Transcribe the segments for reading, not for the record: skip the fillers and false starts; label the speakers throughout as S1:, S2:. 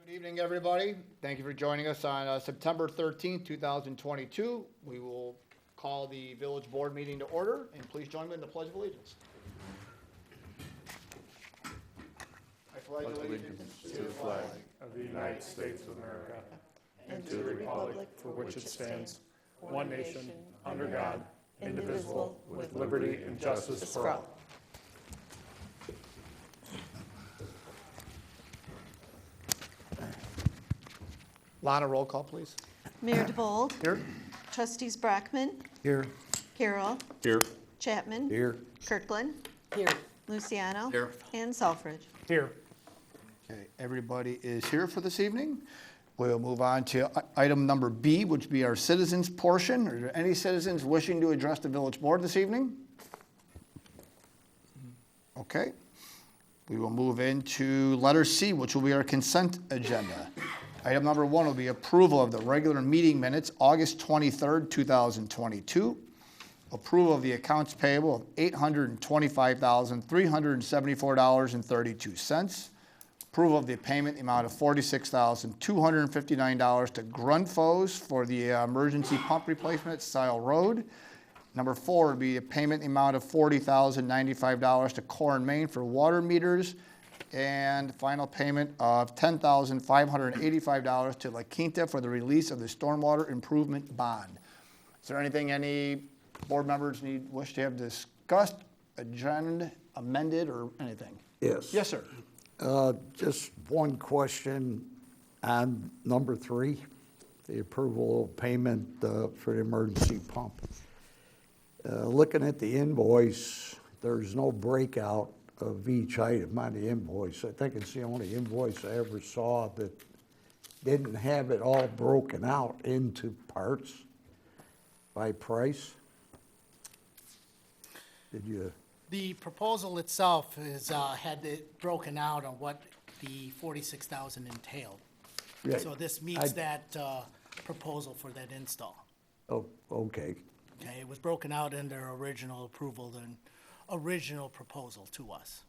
S1: Good evening, everybody. Thank you for joining us on September 13th, 2022. We will call the village board meeting to order, and please join me in the Pledge of Allegiance. I pledge allegiance
S2: to the flag of the United States of America and to the republic for which it stands, one nation, under God, indivisible, with liberty and justice for all.
S1: Lana, roll call, please.
S3: Mayor DeVold.
S1: Here.
S3: Trustees Brockman.
S4: Here.
S3: Carroll.
S2: Here.
S3: Chapman.
S4: Here.
S3: Kirkland.
S5: Here.
S3: Luciano.
S1: Here.
S3: And Selfridge.
S2: Here.
S1: Okay, everybody is here for this evening. We'll move on to item number B, which would be our citizens portion. Are there any citizens wishing to address the village board this evening? Okay. We will move into letter C, which will be our consent agenda. Item number 1 will be approval of the regular meeting minutes, August 23rd, 2022. Approval of the accounts payable of $825,374.32. Approval of the payment amount of $46,259 to Grundfos for the emergency pump replacement at Sile Road. Number 4 would be a payment amount of $40,095 to Core and Main for water meters. And final payment of $10,585 to La Quinta for the release of the stormwater improvement bond. Is there anything any board members wish to have discussed, adjourned, amended, or anything?
S4: Yes.
S1: Yes, sir.
S4: Just one question on number 3, the approval of payment for the emergency pump. Looking at the invoice, there's no breakout of each item on the invoice. I think it's the only invoice I ever saw that didn't have it all broken out into parts by price. Did you?
S5: The proposal itself is, had it broken out on what the 46,000 entailed.
S4: Yeah,
S5: So this meets that proposal for that install.
S4: Oh, okay.
S5: Okay, it was broken out in their original approval, the original proposal to us.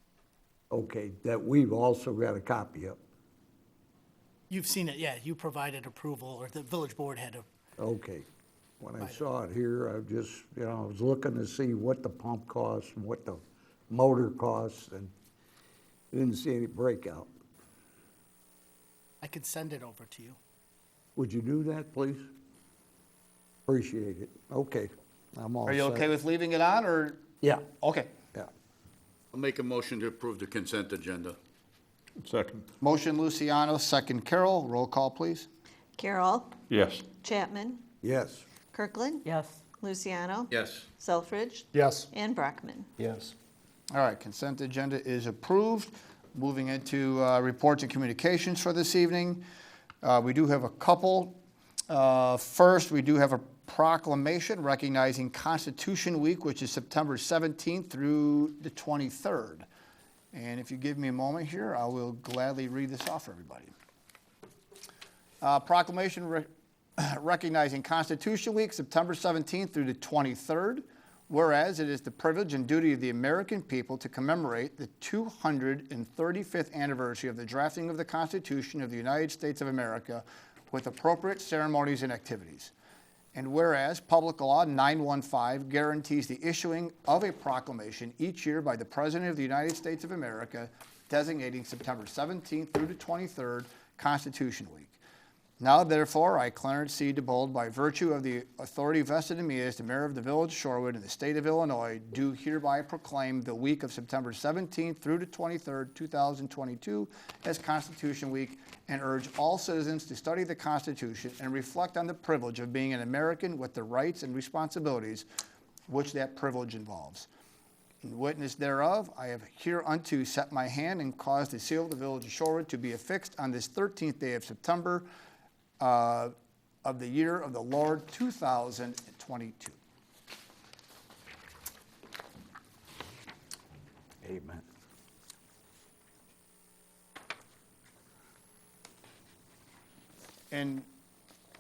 S4: Okay, that we've also got a copy of.
S5: You've seen it, yeah, you provided approval, or the village board had a,
S4: Okay. When I saw it here, I just, I was looking to see what the pump costs and what the motor costs, and didn't see any breakout.
S5: I could send it over to you.
S4: Would you do that, please? Appreciate it. Okay, I'm all set.
S1: Are you okay with leaving it on, or?
S4: Yeah,
S1: Okay.
S4: yeah.
S6: I'll make a motion to approve the consent agenda.
S2: Second.
S1: Motion Luciano, second Carroll. Roll call, please.
S3: Carroll.
S2: Yes.
S3: Chapman.
S4: Yes.
S3: Kirkland.
S5: Yes.
S3: Luciano.
S6: Yes.
S3: Selfridge.
S2: Yes.
S3: And Brockman.
S4: Yes.
S1: All right, consent agenda is approved. Moving into reports and communications for this evening. We do have a couple. First, we do have a proclamation recognizing Constitution Week, which is September 17th through the 23rd. And if you give me a moment here, I will gladly read this off for everybody. Proclamation recognizing Constitution Week, September 17th through the 23rd. Whereas it is the privilege and duty of the American people to commemorate the 235th anniversary of the drafting of the Constitution of the United States of America with appropriate ceremonies and activities. And whereas Public Law 915 guarantees the issuing of a proclamation each year by the President of the United States of America designating September 17th through the 23rd Constitution Week. Now, therefore, I, Clarence C. DeBold, by virtue of the authority vested in me as the mayor of the village of Shorewood in the state of Illinois, do hereby proclaim the week of September 17th through the 23rd, 2022 as Constitution Week, and urge all citizens to study the Constitution and reflect on the privilege of being an American with the rights and responsibilities which that privilege involves. In witness thereof, I have hereunto set my hand and caused the seal of the village of Shorewood to be affixed on this 13th day of September of the year of the Lord 2022.
S4: Amen.
S1: And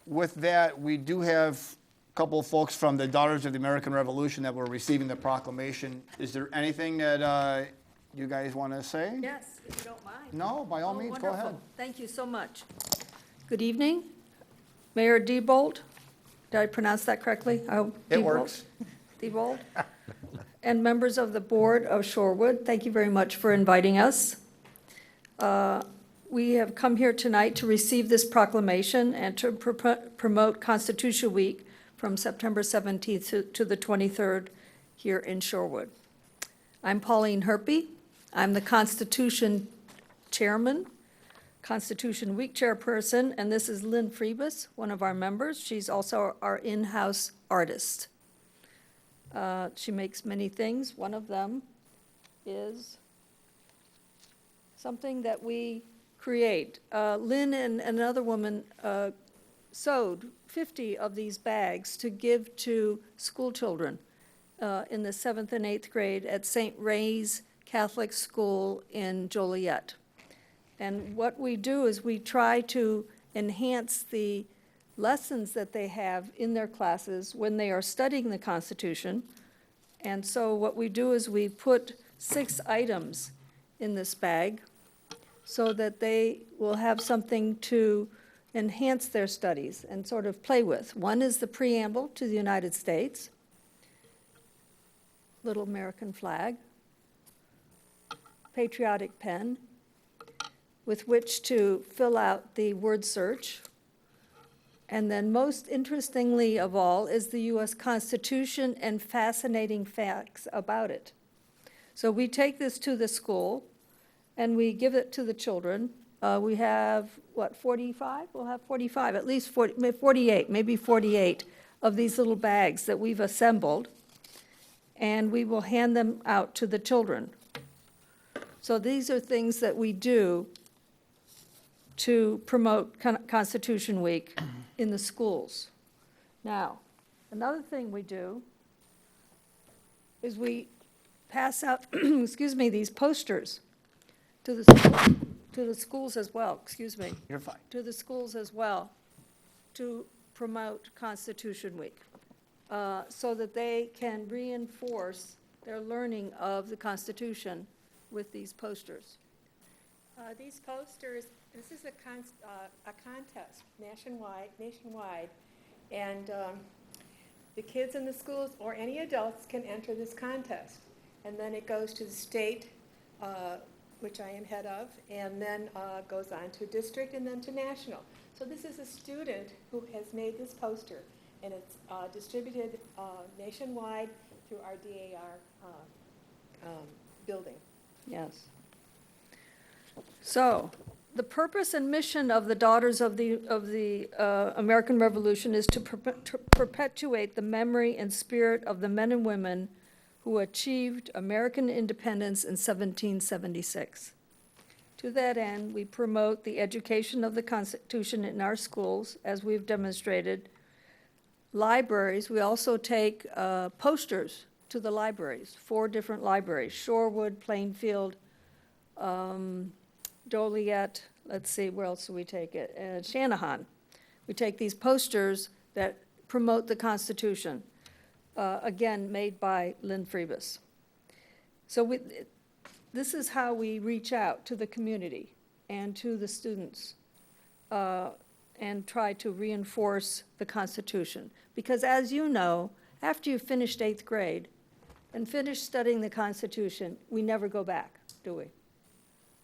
S1: with that, we do have a couple of folks from the Daughters of the American Revolution that were receiving the proclamation. Is there anything that you guys want to say?
S7: Yes, if you don't mind.
S1: No, by all
S7: Oh,
S1: means, go ahead.
S7: wonderful. Thank you so much. Good evening, Mayor Diebold. Did I pronounce that correctly? I hope
S1: It
S7: Diebold?
S1: works.
S7: Diebold. And members of the Board of Shorewood, thank you very much for inviting us. We have come here tonight to receive this proclamation and to promote Constitution Week from September 17th to the 23rd here in Shorewood. I'm Pauline Herpy. I'm the Constitution Chairman, Constitution Week Chairperson, and this is Lynn Freebus, one of our members. She's also our in-house artist. She makes many things. One of them is something that we create. Lynn and another woman sewed 50 of these bags to give to school children in the 7th and 8th grade at St. Ray's Catholic School in Joliet. And what we do is we try to enhance the lessons that they have in their classes when they are studying the Constitution. And so what we do is we put 6 items in this bag so that they will have something to enhance their studies and sort of play with. One is the preamble to the United States, little American flag, patriotic pen with which to fill out the word search. And then most interestingly of all is the U.S. Constitution and fascinating facts about it. So we take this to the school and we give it to the children. We have, 45? We'll have 45, at least 48, maybe 48 of these little bags that we've assembled, and we will hand them out to the children. So these are things that we do to promote Constitution Week in the schools. Now, another thing we do is we pass out, these posters to the schools as well,
S1: You're fine.
S7: to the schools as well, to promote Constitution Week, so that they can reinforce their learning of the Constitution with these posters.
S8: These posters, this is a contest nationwide, and the kids in the schools or any adults can enter this contest. And then it goes to the state, which I am head of, and then goes on to district and then to national. So this is a student who has made this poster, and it's distributed nationwide through our DAR building.
S7: Yes. So, the purpose and mission of the Daughters of the American Revolution is to perpetuate the memory and spirit of the men and women who achieved American independence in 1776. To that end, we promote the education of the Constitution in our schools, as we've demonstrated. Libraries, we also take posters to the libraries, 4 different libraries: Shorewood, Plainfield, Joliet, let's see, where else do we take it? Shanahan. We take these posters that promote the Constitution, again, made by Lynn Freebus. So this is how we reach out to the community and to the students and try to reinforce the Constitution. Because as you know, after you've finished 8th grade and finished studying the Constitution, we never go back, do we?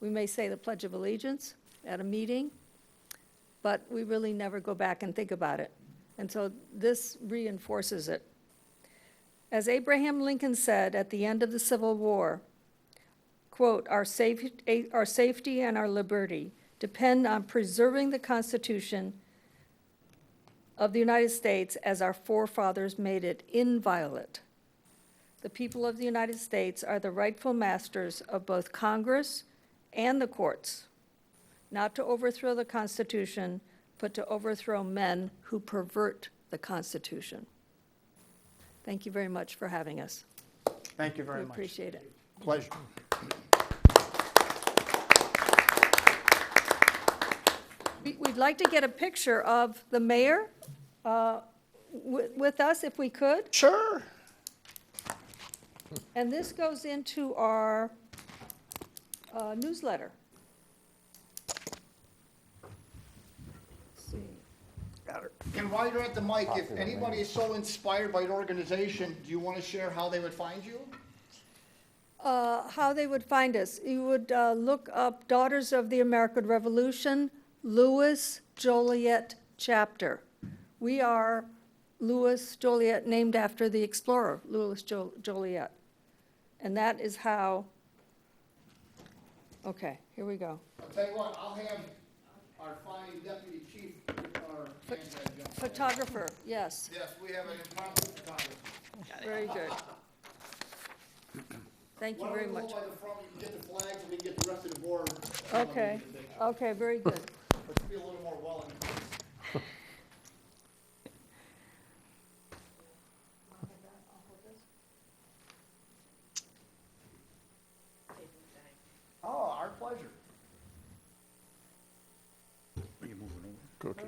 S7: We may say the Pledge of Allegiance at a meeting, but we really never go back and think about it. And so this reinforces it. As Abraham Lincoln said at the end of the Civil War, quote, our safety and our liberty depend on preserving the Constitution of the United States as our forefathers made it inviolate. The people of the United States are the rightful masters of both Congress and the courts, not to overthrow the Constitution, but to overthrow men who pervert the Constitution. Thank you very much for having us.
S1: Thank you very
S7: We
S1: much.
S7: appreciate it.
S1: Pleasure.
S7: We'd like to get a picture of the mayor with us, if we could.
S1: Sure.
S7: And this goes into our newsletter. Let's see.
S1: And while you're at the mic, if anybody is so inspired by an organization, do you want to share how they would find you?
S7: How they would find us. You would look up Daughters of the American Revolution, Lewis Joliet Chapter. We are Lewis Joliet, named after the explorer, Lewis Joliet. And that is how, okay, here we go.
S1: I'll tell you what, I'll have our fine deputy chief, our handhead.
S7: Photographer, yes,
S1: Yes, we have an impromptu photographer.
S7: very good. Thank you very much.
S1: Why don't we go by the front, you can get the flags, and we can get the rest of the board.
S7: Okay, okay, very good.
S1: Let's be a little more well informed. Oh, our pleasure.
S6: Are you moving over?
S4: Okay.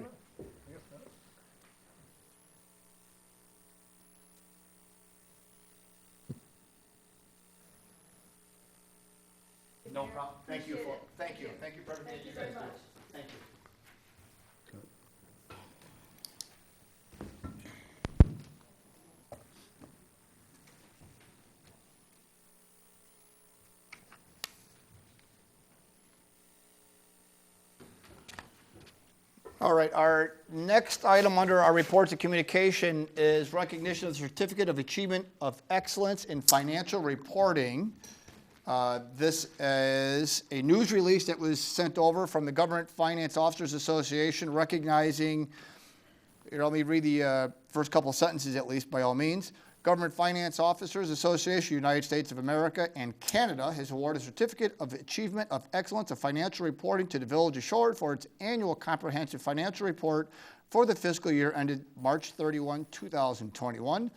S1: No problem. Thank you for everything you guys do. Thank you. All right, our next item under our reports of communication is recognition of the Certificate of Achievement of Excellence in Financial Reporting. This is a news release that was sent over from the Government Finance Officers Association recognizing, let me read the first couple of sentences at least by all means. Government Finance Officers Association, United States of America and Canada has awarded a Certificate of Achievement of Excellence of Financial Reporting to the Village of Shorewood for its annual comprehensive financial report for the fiscal year ended March 31, 2021.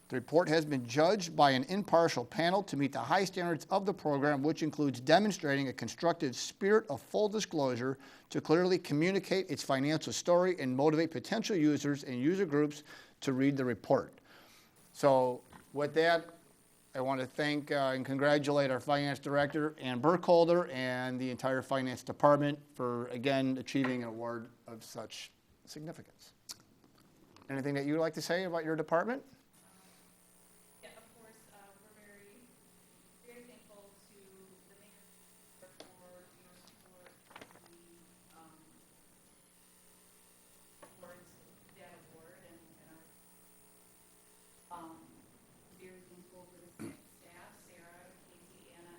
S1: The report has been judged by an impartial panel to meet the high standards of the program, which includes demonstrating a constructive spirit of full disclosure to clearly communicate its financial story and motivate potential users and user groups to read the report. So with that, I want to thank and congratulate our finance director, Ann Burkholder, and the entire finance department for, again, achieving an award of such significance. Anything that you would like to say about your department?
S9: Yeah, of course, we're very, very thankful to the mayor for your support of the, towards that award and our, very thankful for the staff, Sarah, Casey, Anna,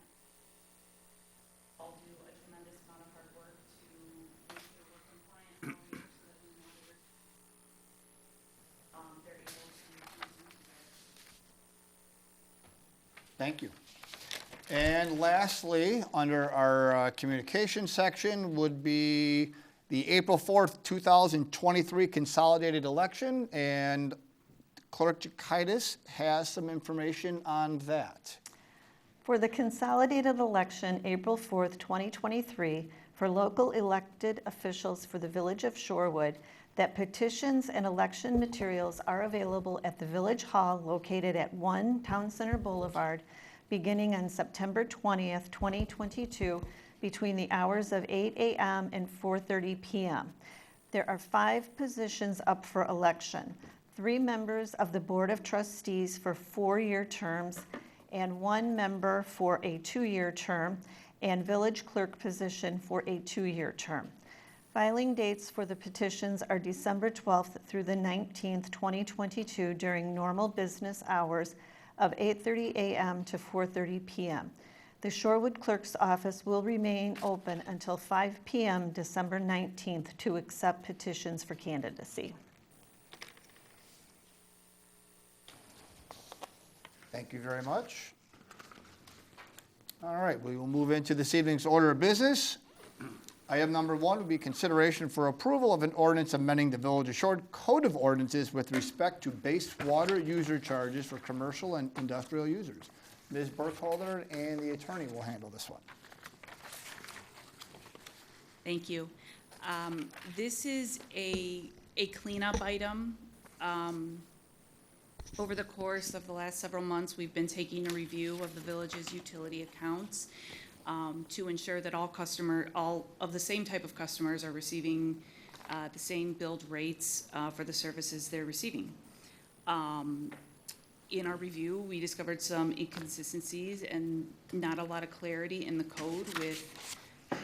S9: all do a tremendous amount of hard work to make sure we're compliant all year so that we know that they're able to continue to.
S1: Thank you. And lastly, under our communication section would be the April 4th, 2023 Consolidated Election, and Clerk Jakaitis has some information on that.
S3: For the consolidated election, April 4th, 2023, for local elected officials for the Village of Shorewood, that petitions and election materials are available at the Village Hall located at 1 Town Center Boulevard, beginning on September 20th, 2022, between the hours of 8 a.m. and 4:30 p.m. There are 5 positions up for election: 3 members of the Board of Trustees for 4-year terms, and 1 member for a 2-year term, and village clerk position for a 2-year term. Filing dates for the petitions are December 12th through the 19th, 2022, during normal business hours of 8:30 a.m. to 4:30 p.m. The Shorewood Clerk's office will remain open until 5 p.m. December 19th to accept petitions for candidacy.
S1: Thank you very much. All right, we will move into this evening's order of business. Item number 1 would be consideration for approval of an ordinance amending the Village of Shorewood Code of Ordinances with respect to base water user charges for commercial and industrial users. Ms. Burkholder and the attorney will handle this one.
S9: Thank you. This is a cleanup item. Over the course of the last several months, we've been taking a review of the village's utility accounts. to ensure that all of the same type of customers are receiving the same billed rates for the services they're receiving. In our review, we discovered some inconsistencies and not a lot of clarity in the code with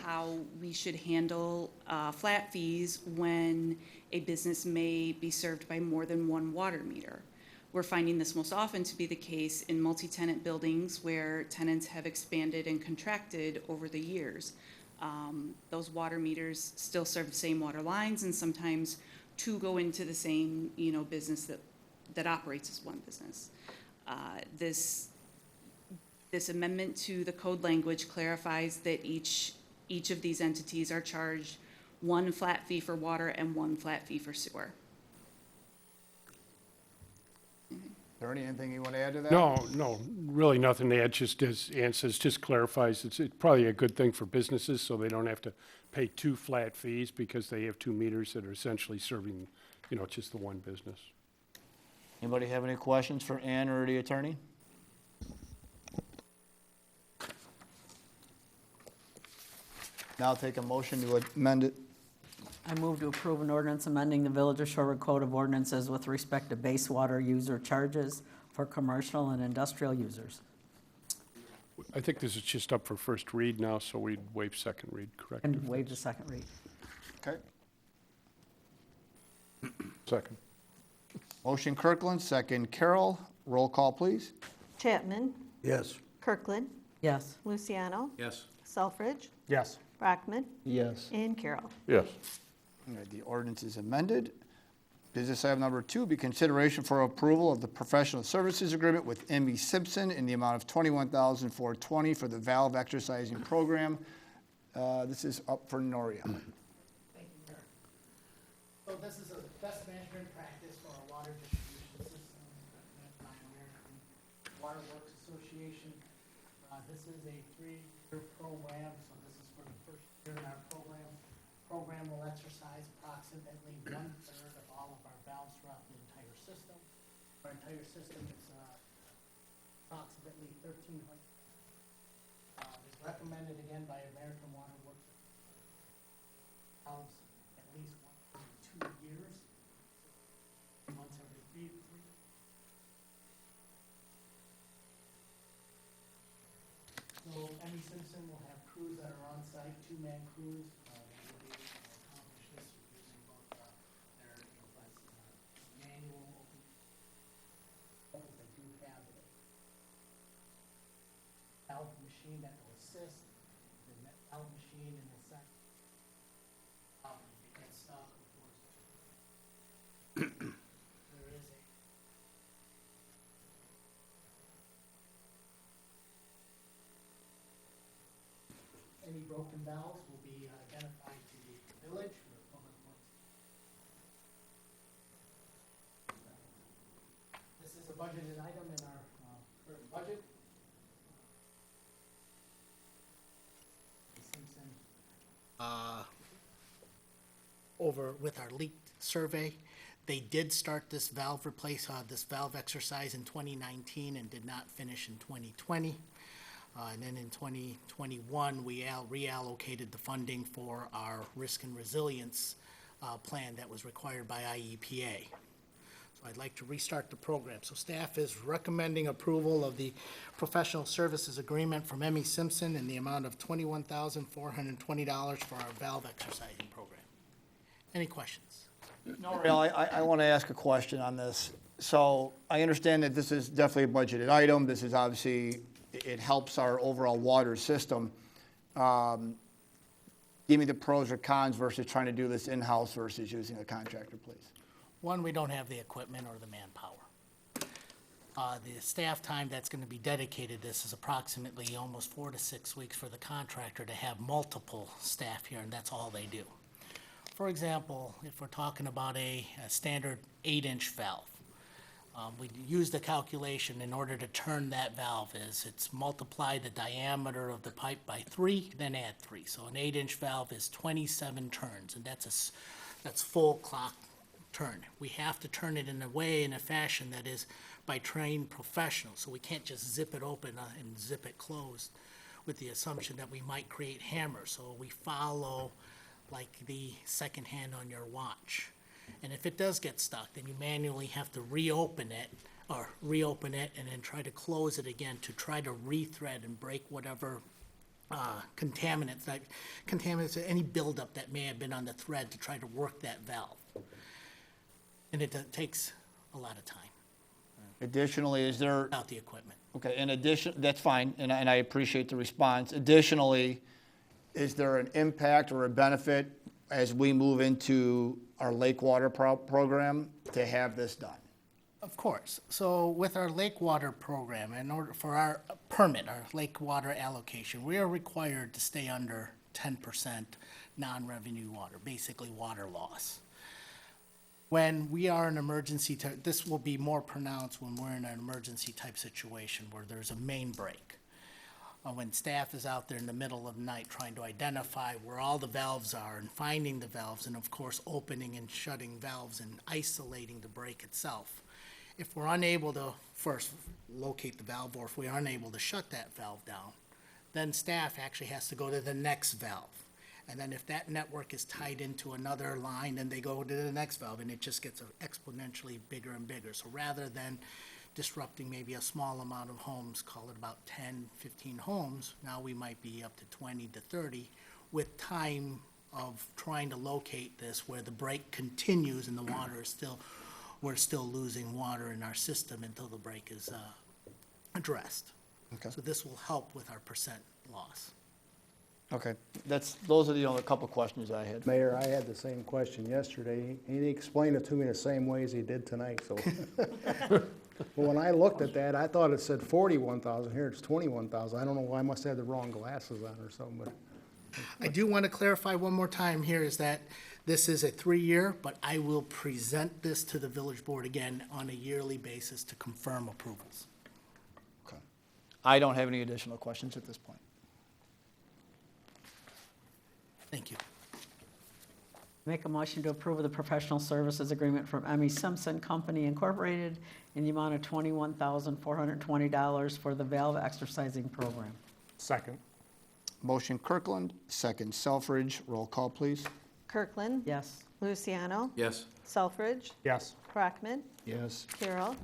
S9: how we should handle flat fees when a business may be served by more than one water meter. We're finding this most often to be the case in multi-tenant buildings where tenants have expanded and contracted over the years. Those water meters still serve the same water lines, and sometimes two go into the same, business that operates as one business. This amendment to the code language clarifies that each of these entities are charged one flat fee for water and one flat fee for sewer.
S1: Attorney, anything you want to add to that?
S2: No, really nothing to add, just as Ann says, just clarifies, it's probably a good thing for businesses, so they don't have to pay two flat fees because they have two meters that are essentially serving, just the one business.
S1: Anybody have any questions for Ann or the attorney? Now I'll take a motion to amend it.
S10: I move to approve an ordinance amending the Village of Shorewood Code of Ordinances with respect to base water user charges for commercial and industrial users.
S2: I think this is just up for first read now, so we'd waive second read, correct?
S10: And waive the second read.
S1: Okay.
S2: Second.
S1: Motion Kirkland, second Carroll. Roll call, please.
S3: Chapman?
S4: Yes.
S3: Kirkland?
S10: Yes.
S3: Luciano?
S6: Yes.
S3: Selfridge?
S6: Yes.
S3: Brockman?
S4: Yes.
S3: And Carroll.
S2: Yes.
S1: All right, the ordinance is amended. Business item number 2, be consideration for approval of the professional services agreement with M.E. Simpson in the amount of $21,420 for the valve exercising program. This is up for Noria.
S5: Thank you, Mayor. So this is a best management practice for our water distribution system, recommended by American Water Works Association. This is a 3-year program, so this is for the first year in our program. Program will exercise approximately 1/3 of all of our valves throughout the entire system. Our entire system is approximately 1,300. It's recommended again by American Water Works. Valves at least once every 2 years, once every 3. So M.E. Simpson will have crews that are on site, 2-man crews. They will be able to accomplish this using both their manual open. They do have a valve machine that will assist. The valve machine in the second. It gets stuck before there is a any broken valves will be identified to the village or public works. This is a budgeted item in our current budget. Simpson, over with our leak survey, they did start this valve exercise in 2019 and did not finish in 2020. And then in 2021, we reallocated the funding for our risk and resilience plan that was required by IEPA. So I'd like to restart the program. So staff is recommending approval of the professional services agreement from M.E. Simpson in the amount of $21,420 for our valve exercising program. Any questions?
S1: Noria, I want to ask a question on this. So I understand that this is definitely a budgeted item. This is obviously, it helps our overall water system. Give me the pros or cons versus trying to do this in-house versus using a contractor, please.
S5: One, we don't have the equipment or the manpower. The staff time that's going to be dedicated to this is approximately almost 4 to 6 weeks for the contractor to have multiple staff here, and that's all they do. For example, if we're talking about a standard 8-inch valve, we use the calculation in order to turn that valve it's multiply the diameter of the pipe by 3, then add 3. So an 8-inch valve is 27 turns, and that's full clock turn. We have to turn it in a fashion that is by trained professionals, so we can't just zip it open and zip it closed. with the assumption that we might create hammers. So we follow like the second hand on your watch. And if it does get stuck, then you manually have to reopen it and then try to close it again to try to rethread and break whatever contaminants, any buildup that may have been on the thread to try to work that valve. And it takes a lot of time
S1: Additionally, is there,
S5: without the equipment.
S1: okay, in addition, that's fine, and I appreciate the response. Additionally, is there an impact or a benefit as we move into our lake water program to have this done?
S5: Of course. So with our lake water program, in order for our permit, our lake water allocation, we are required to stay under 10% non-revenue water, basically water loss. When we are in emergency, this will be more pronounced when we're in an emergency type situation where there's a main break. When staff is out there in the middle of the night trying to identify where all the valves are and finding the valves, and of course opening and shutting valves and isolating the break itself. If we're unable to first locate the valve, or if we are unable to shut that valve down, then staff actually has to go to the next valve. And then if that network is tied into another line, then they go to the next valve, and it just gets exponentially bigger and bigger. So rather than disrupting maybe a small amount of homes, call it about 10, 15 homes, now we might be up to 20 to 30, with time of trying to locate this where the break continues and the water is still, we're still losing water in our system until the break is addressed.
S1: Okay.
S5: So this will help with our percent loss.
S1: Okay, those are the only couple questions I had.
S6: Mayor, I had the same question yesterday. He explained it to me the same way as he did tonight, so. But when I looked at that, I thought it said 41,000. Here it's 21,000. I don't know why, I must have the wrong glasses on or something, but.
S5: I do want to clarify one more time here is that this is a 3-year, but I will present this to the village board again on a yearly basis to confirm approvals.
S1: Okay. I don't have any additional questions at this point.
S5: Thank you.
S10: Make a motion to approve of the professional services agreement from M.E. Simpson Company Incorporated in the amount of $21,420 for the valve exercising program.
S6: Second.
S1: Motion Kirkland, second Selfridge. Roll call, please.
S3: Kirkland.
S10: Yes.
S3: Luciano.
S11: Yes.
S3: Selfridge.
S6: Yes.
S3: Brockman.
S1: Yes.
S3: Carroll.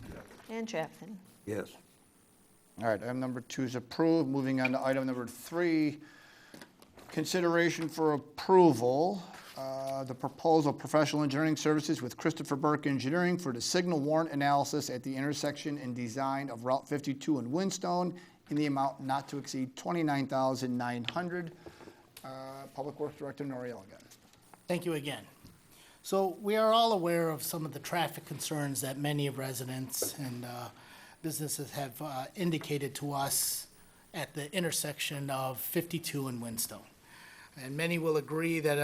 S3: And Chapman.
S4: Yes.
S1: All right, item number 2 is approved. Moving on to item number 3, consideration for approval, the proposal professional engineering services with Christopher Burke Engineering for the signal warrant analysis at the intersection and design of Route 52 in Whinstone in the amount not to exceed $29,900. Public Works Director Noriel again.
S5: Thank you again. So we are all aware of some of the traffic concerns that many of residents and businesses have indicated to us at the intersection of 52 and Whinstone. And many will agree that,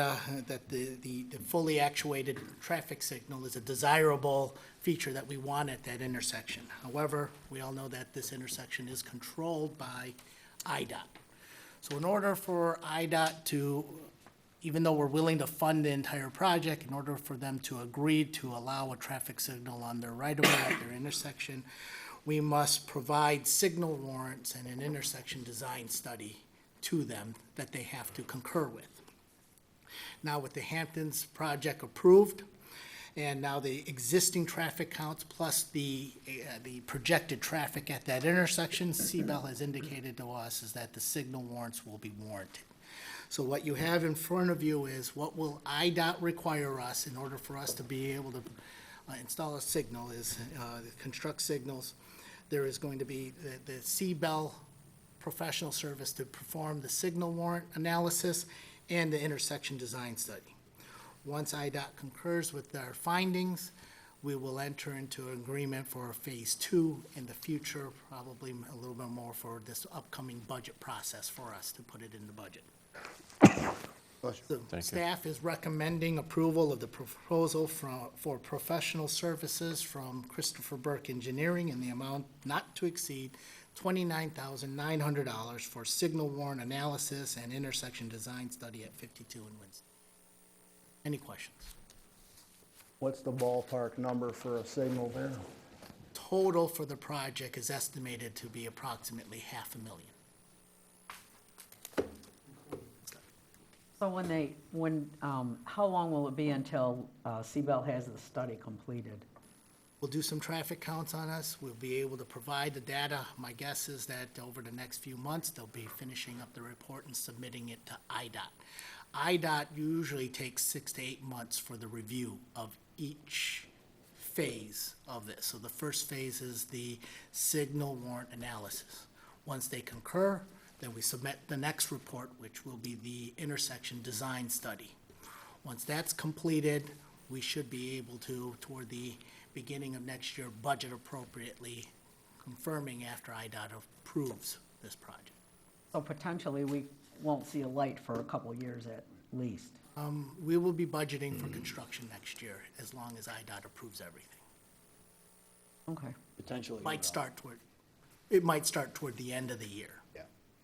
S5: that the fully actuated traffic signal is a desirable feature that we want at that intersection. However, we all know that this intersection is controlled by IDOT. So in order for IDOT to, even though we're willing to fund the entire project, in order for them to agree to allow a traffic signal on their right-of-way at their intersection, we must provide signal warrants and an intersection design study to them that they have to concur with. Now with the Hamptons project approved, and now the existing traffic counts plus the projected traffic at that intersection, CBEL has indicated to us is that the signal warrants will be warranted. So what you have in front of you is what will IDOT require us in order for us to be able to install a signal is construct signals. There is going to be the CBEL professional service to perform the signal warrant analysis and the intersection design study. Once IDOT concurs with our findings, we will enter into an agreement for phase 2 in the future, probably a little bit more for this upcoming budget process for us to put it in the budget. The staff is recommending approval of the proposal for professional services from Christopher Burke Engineering in the amount not to exceed $29,900 for signal warrant analysis and intersection design study at 52 in Winston. Any questions?
S6: What's the ballpark number for a signal there?
S5: Total for the project is estimated to be approximately $500,000.
S10: So how long will it be until Seabell has the study completed?
S5: We'll do some traffic counts on us. We'll be able to provide the data. My guess is that over the next few months, they'll be finishing up the report and submitting it to IDOT. IDOT usually takes 6 to 8 months for the review of each phase of this. So the first phase is the signal warrant analysis. Once they concur, then we submit the next report, which will be the intersection design study. Once that's completed, we should be able to, toward the beginning of next year, budget appropriately, confirming after IDOT approves this project.
S10: So potentially, we won't see a light for a couple of years at least.
S5: We will be budgeting for construction next year, as long as IDOT approves everything.
S10: Okay,
S1: Potentially.
S5: It might start toward the end of the year.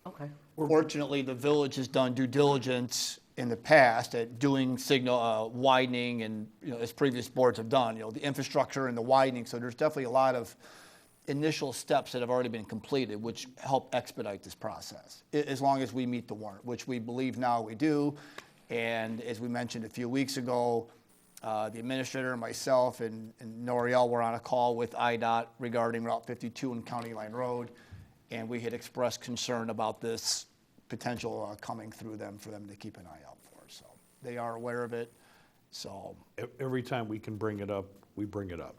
S10: okay.
S1: Fortunately, the village has done due diligence in the past at doing signal widening and, as previous boards have done, the infrastructure and the widening. So there's definitely a lot of initial steps that have already been completed, which help expedite this process, as long as we meet the warrant, which we believe now we do. And as we mentioned a few weeks ago, the administrator, myself, and Noriel were on a call with IDOT regarding Route 52 and County Line Road, and we had expressed concern about this potential coming through them for them to keep an eye out for. So they are aware of it. So
S11: Every time we can bring it up, we bring it up.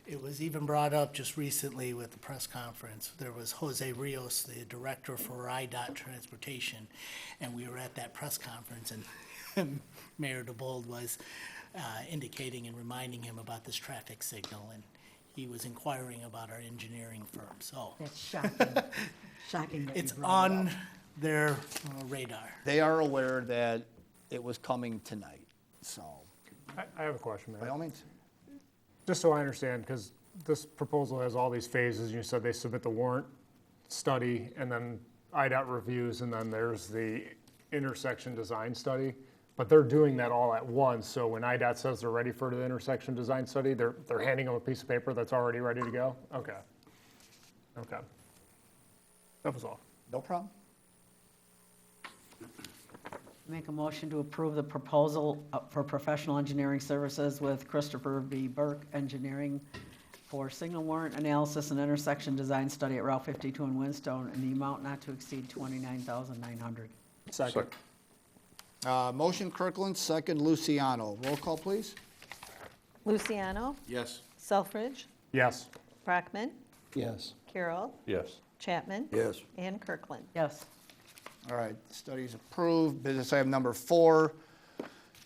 S5: It was even brought up just recently with the press conference. There was Jose Rios, the director for IDOT Transportation, and we were at that press conference, and Mayor DeBold was indicating and reminding him about this traffic signal, and he was inquiring about our engineering firm. So
S10: That's shocking. Shocking that you
S5: it's
S10: brought it up.
S5: on their radar.
S1: they are aware that it was coming tonight. So
S6: I have a question,
S1: by
S6: Mayor.
S1: all means.
S6: Just so I understand, because this proposal has all these phases, you said they submit the warrant study, and then IDOT reviews, and then there's the intersection design study. But they're doing that all at once, so when IDOT says they're ready for the intersection design study, they're handing them a piece of paper that's already ready to go? Okay. Okay. That was all.
S1: No problem.
S10: Make a motion to approve the proposal for professional engineering services with Christopher V. Burke Engineering for signal warrant analysis and intersection design study at Route 52 in Winstone in the amount not to exceed $29,900.
S6: Second.
S1: Motion Kirkland, second Luciano. Roll call, please.
S3: Luciano,
S11: Yes.
S3: Selfridge,
S6: Yes.
S3: Brockman,
S4: Yes.
S3: Carroll,
S11: Yes.
S3: Chapman.
S4: Yes.
S3: And Kirkland.
S10: Yes.
S1: All right, study's approved. Business item number 4,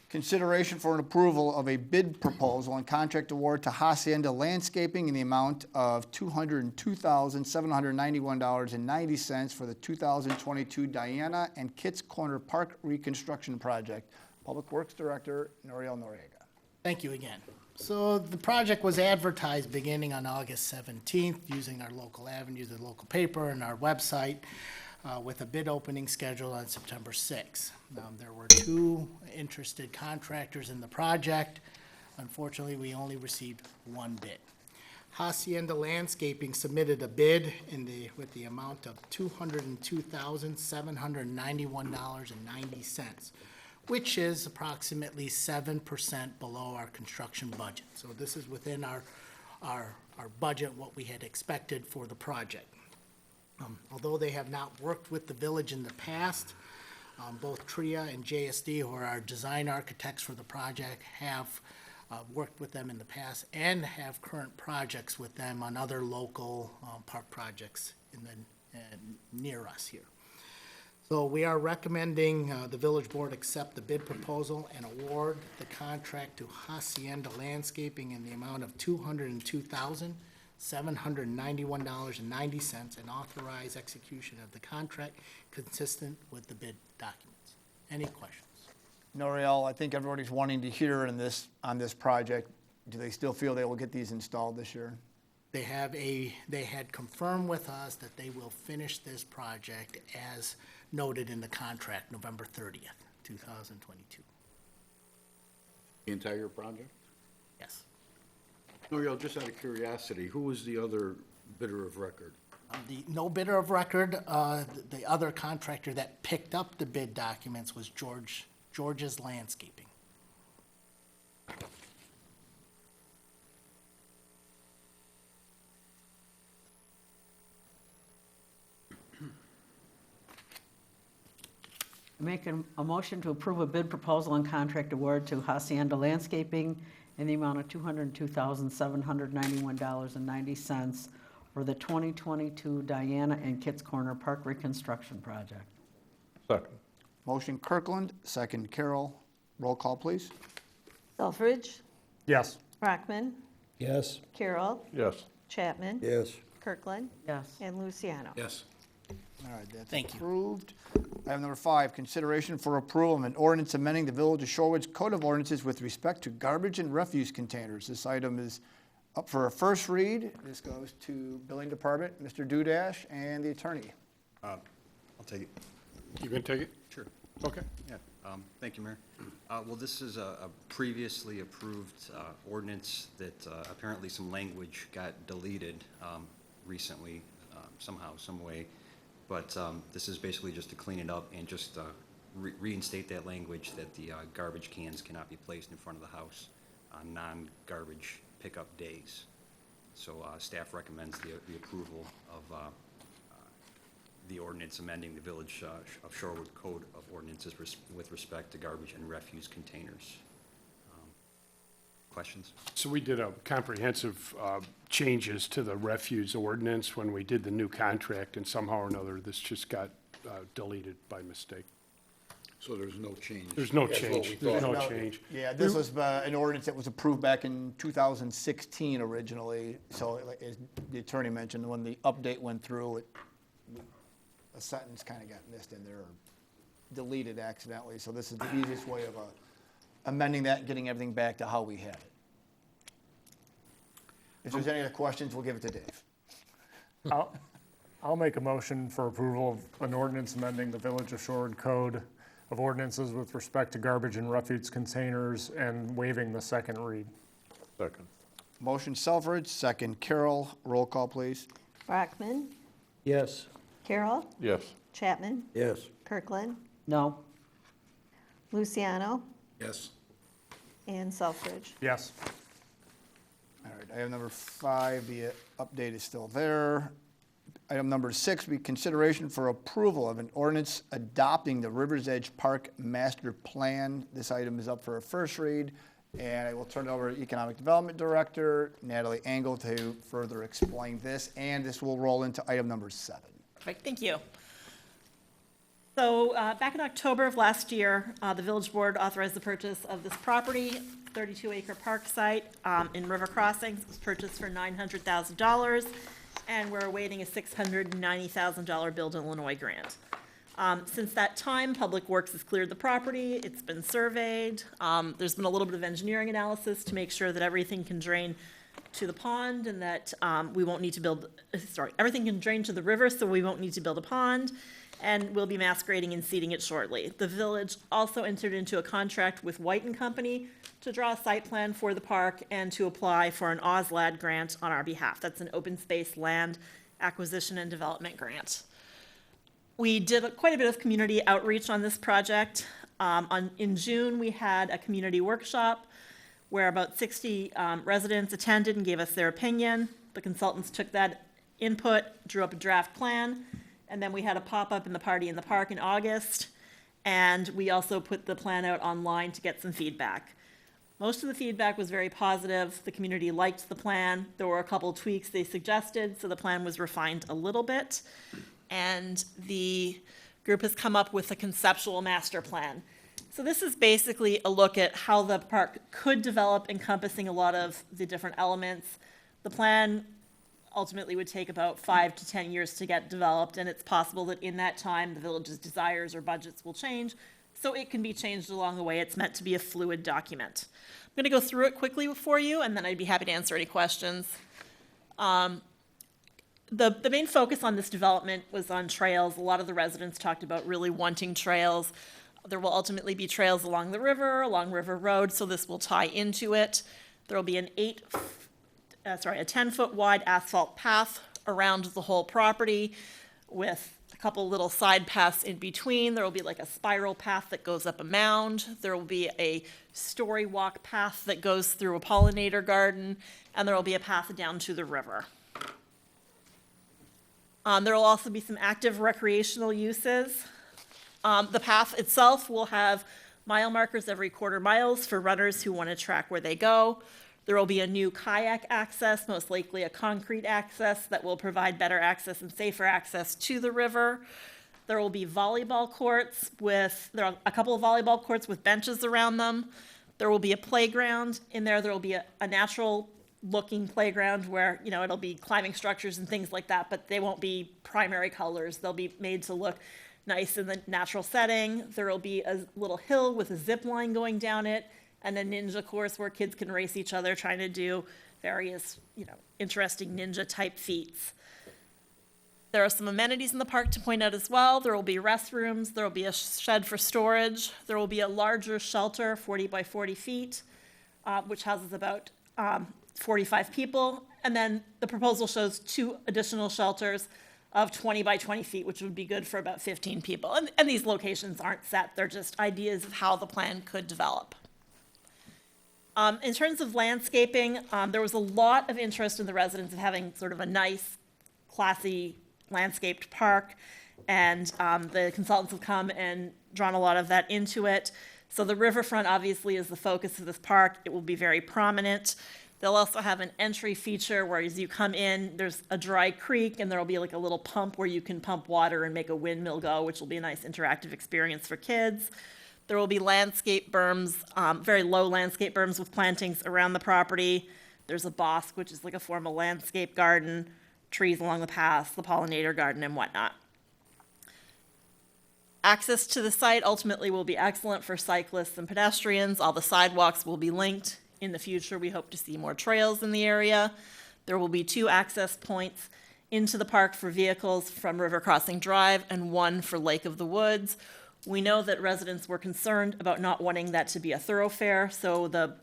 S1: consideration for an approval of a bid proposal and contract award to Hacienda Landscaping in the amount of $202,791.90 for the 2022 Diana and Kitts Corner Park Reconstruction Project. Public Works Director, Noriel Noriega.
S5: Thank you again. So the project was advertised beginning on August 17th, using our local avenues, the local paper, and our website, with a bid opening scheduled on September 6th. There were 2 interested contractors in the project. Unfortunately, we only received 1 bid. Hacienda Landscaping submitted a bid with the amount of $202,791.90, which is approximately 7% below our construction budget. So this is within our budget, what we had expected for the project. Although they have not worked with the village in the past, both TRIA and JSD, who are our design architects for the project, have worked with them in the past and have current projects with them on other local park projects near us here. So we are recommending the village board accept the bid proposal and award the contract to Hacienda Landscaping in the amount of $202,791.90 and authorize execution of the contract consistent with the bid documents. Any questions?
S1: Noriel, I think everybody's wanting to hear on this project. Do they still feel they will get these installed this year?
S5: They had confirmed with us that they will finish this project as noted in the contract, November 30th, 2022.
S11: The entire project?
S5: Yes.
S11: Noriel, just out of curiosity, who was the other bidder of record?
S5: The no bidder of record, the other contractor that picked up the bid documents was George's Landscaping.
S10: Make a motion to approve a bid proposal and contract award to Hacienda Landscaping in the amount of $202,791.90 for the 2022 Diana and Kitts Corner Park Reconstruction Project.
S11: Second.
S1: Motion Kirkland, second Carroll. Roll call, please.
S3: Selfridge,
S6: Yes.
S3: Brockman,
S6: Yes.
S3: Carroll,
S11: Yes.
S3: Chapman,
S4: Yes.
S3: Kirkland,
S10: Yes.
S3: and Luciano.
S11: Yes.
S1: All right, that's
S5: Thank you.
S1: approved. Item number 5, consideration for approval of an ordinance amending the Village of Shorewood's Code of Ordinances with respect to garbage and refuse containers. This item is up for a first read. This goes to Billing Department, Mr. Dudash, and the attorney.
S12: I'll take it.
S2: You can take it?
S12: Sure.
S2: Okay.
S12: Yeah, thank you, Mayor. Well, this is a previously approved ordinance that apparently some language got deleted recently, somehow, some way. But this is basically just to clean it up and just reinstate that language that the garbage cans cannot be placed in front of the house on non-garbage pickup days. So staff recommends the approval of the ordinance amending the Village of Shorewood Code of Ordinances with respect to garbage and refuse containers. Questions?
S2: So we did a comprehensive changes to the refuse ordinance when we did the new contract, and somehow or another, this just got deleted by mistake.
S11: So there's no change.
S2: There's no
S11: That's what
S2: change.
S11: we
S2: There's
S11: thought.
S2: no change.
S1: Yeah, this was an ordinance that was approved back in 2016 originally. So like, as the attorney mentioned, when the update went through, a sentence kind of got missed in there or deleted accidentally. So this is the easiest way of amending that and getting everything back to how we had it. If there's any other questions, we'll give it to Dave.
S6: I'll make a motion for approval of an ordinance amending the Village of Shorewood Code of Ordinances with respect to garbage and refuse containers and waiving the second read.
S11: Second.
S1: Motion Selfridge, second Carroll. Roll call, please.
S3: Brockman,
S4: Yes.
S3: Carroll,
S11: Yes.
S3: Chapman,
S4: Yes.
S3: Kirkland,
S10: No.
S3: Luciano,
S11: Yes.
S3: and Selfridge.
S6: Yes.
S1: All right, item number 5, the update is still there. Item number 6, be consideration for approval of an ordinance adopting the River's Edge Park Master Plan. This item is up for a first read, and I will turn it over to Economic Development Director Natalie Engel to further explain this, and this will roll into item number 7.
S13: Perfect, thank you. So back in October of last year, the village board authorized the purchase of this property, 32-acre park site in River Crossings. It was purchased for $900,000, and we're awaiting a $690,000 Build Illinois grant. Since that time, Public Works has cleared the property, it's been surveyed, there's been a little bit of engineering analysis to make sure that everything can drain to the pond and that we won't need to build, everything can drain to the river, so we won't need to build a pond, and we'll be mass grading and seeding it shortly. The village also entered into a contract with White and Company to draw a site plan for the park and to apply for an OSLAD grant on our behalf. That's an open space land acquisition and development grant. We did quite a bit of community outreach on this project. In June, we had a community workshop where about 60 residents attended and gave us their opinion. The consultants took that input, drew up a draft plan, and then we had a pop-up in the Party in the Park in August, and we also put the plan out online to get some feedback. Most of the feedback was very positive. The community liked the plan. There were a couple tweaks they suggested, so the plan was refined a little bit. And the group has come up with a conceptual master plan. So this is basically a look at how the park could develop, encompassing a lot of the different elements. The plan ultimately would take about 5 to 10 years to get developed, and it's possible that in that time the village's desires or budgets will change, so it can be changed along the way. It's meant to be a fluid document. I'm going to go through it quickly for you, and then I'd be happy to answer any questions. The main focus on this development was on trails. A lot of the residents talked about really wanting trails. There will ultimately be trails along the river, along River Road, so this will tie into it. There will be a 10-foot wide asphalt path around the whole property with a couple little side paths in between. There will be like a spiral path that goes up a mound. There will be a story walk path that goes through a pollinator garden, and there will be a path down to the river. There will also be some active recreational uses. The path itself will have mile markers every quarter miles for runners who want to track where they go. There will be a new kayak access, most likely a concrete access that will provide better access and safer access to the river. There will be volleyball courts there are a couple of volleyball courts with benches around them. There will be a playground in there. There will be a natural looking playground where, it'll be climbing structures and things like that, but they won't be primary colors. They'll be made to look nice in the natural setting. There will be a little hill with a zip line going down it, and a ninja course where kids can race each other trying to do various, interesting ninja type feats. There are some amenities in the park to point out as well. There will be restrooms, there will be a shed for storage, there will be a larger shelter, 40 by 40 feet, which houses about 45 people. And then the proposal shows 2 additional shelters of 20 by 20 feet, which would be good for about 15 people. And these locations aren't set, they're just ideas of how the plan could develop. In terms of landscaping, there was a lot of interest in the residents of having sort of a nice, classy, landscaped park, and the consultants have come and drawn a lot of that into it. So the riverfront obviously is the focus of this park. It will be very prominent. They'll also have an entry feature where as you come in, there's a dry creek, and there will be like a little pump where you can pump water and make a windmill go, which will be a nice interactive experience for kids. There will be landscape berms, very low landscape berms with plantings around the property. There's a bosque, which is like a formal landscape garden, trees along the paths, the pollinator garden, and whatnot. Access to the site ultimately will be excellent for cyclists and pedestrians. All the sidewalks will be linked. In the future, we hope to see more trails in the area. There will be 2 access points into the park for vehicles from River Crossing Drive and 1 for Lake of the Woods. We know that residents were concerned about not wanting that to be a thoroughfare, so the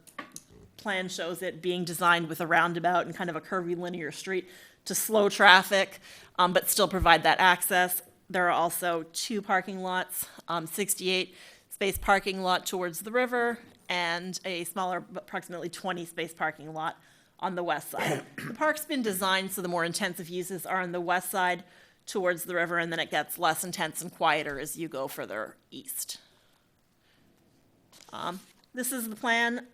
S13: plan shows it being designed with a roundabout and kind of a curvy linear street to slow traffic, but still provide that access. There are also 2 parking lots, 68 space parking lot towards the river and a smaller, approximately 20 space parking lot on the west side. The park's been designed so the more intensive uses are on the west side towards the river, and then it gets less intense and quieter as you go further east. This is the plan.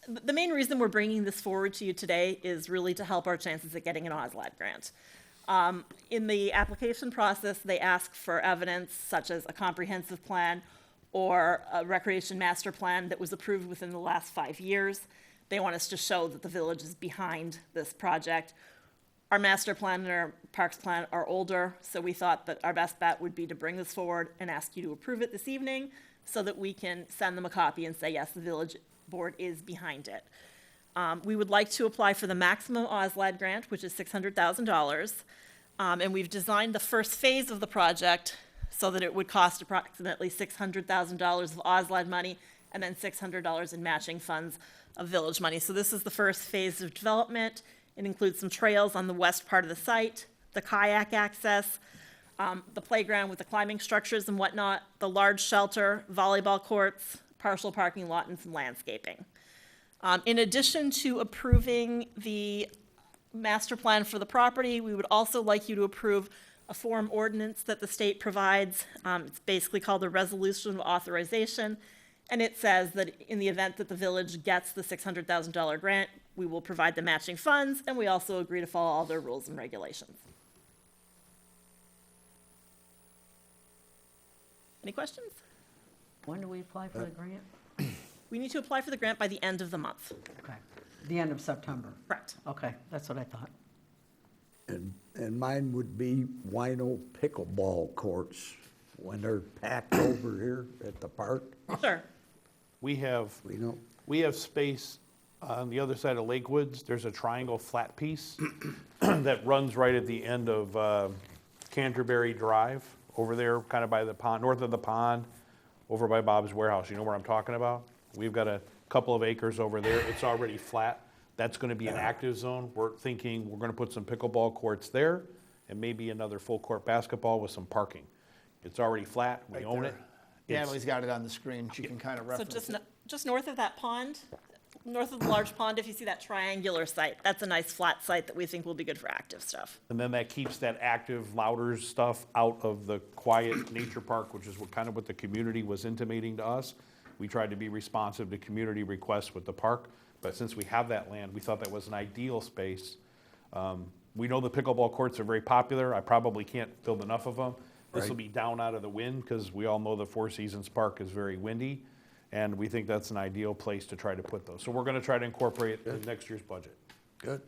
S13: The main reason we're bringing this forward to you today is really to help our chances at getting an OSLAD grant. In the application process, they ask for evidence such as a comprehensive plan or a recreation master plan that was approved within the last 5 years. They want us to show that the village is behind this project. Our master plan and our parks plan are older, so we thought that our best bet would be to bring this forward and ask you to approve it this evening so that we can send them a copy and say, yes, the village board is behind it. We would like to apply for the maximum OSLAD grant, which is $600,000. And we've designed the first phase of the project so that it would cost approximately $600,000 of OSLAD money and then $600 in matching funds of village money. So this is the first phase of development. It includes some trails on the west part of the site, the kayak access, the playground with the climbing structures and whatnot, the large shelter, volleyball courts, partial parking lot, and some landscaping. In addition to approving the master plan for the property, we would also like you to approve a form ordinance that the state provides. It's basically called a resolution of authorization, and it says that in the event that the village gets the $600,000 grant, we will provide the matching funds, and we also agree to follow all their rules and regulations. Any questions?
S10: When do we apply for the grant?
S13: We need to apply for the grant by the end of the month.
S10: Okay, the end of September.
S13: Correct.
S10: Okay, that's what I thought.
S4: And mine would be Wino Pickleball Courts when they're packed over here at the park.
S13: Sure.
S14: We have
S4: We don't,
S14: space on the other side of Lake Woods. There's a triangle flat piece that runs right at the end of Canterbury Drive, over there, kind of by the pond, north of the pond, over by Bob's Warehouse. You know where I'm talking about? We've got a couple of acres over there. It's already flat. That's gonna be an active zone. We're thinking we're gonna put some pickleball courts there and maybe another full court basketball with some parking. It's already flat, we
S1: Right
S14: own
S1: there.
S14: it. It's-
S1: Natalie's got it on the screen. She can kind of
S13: So
S1: reference
S13: just,
S1: it.
S13: just north of that pond, north of the large pond, if you see that triangular site, that's a nice flat site that we think will be good for active stuff.
S14: And then that keeps that active, louder stuff out of the quiet nature park, which is kind of what the community was intimating to us. We tried to be responsive to community requests with the park, but since we have that land, we thought that was an ideal space. We know the pickleball courts are very popular. I probably can't build enough of them. This will be down out of the wind, because we all know the Four Seasons Park is very windy, and we think that's an ideal place to try to put those. So we're gonna try to incorporate it in next year's budget.
S4: Good.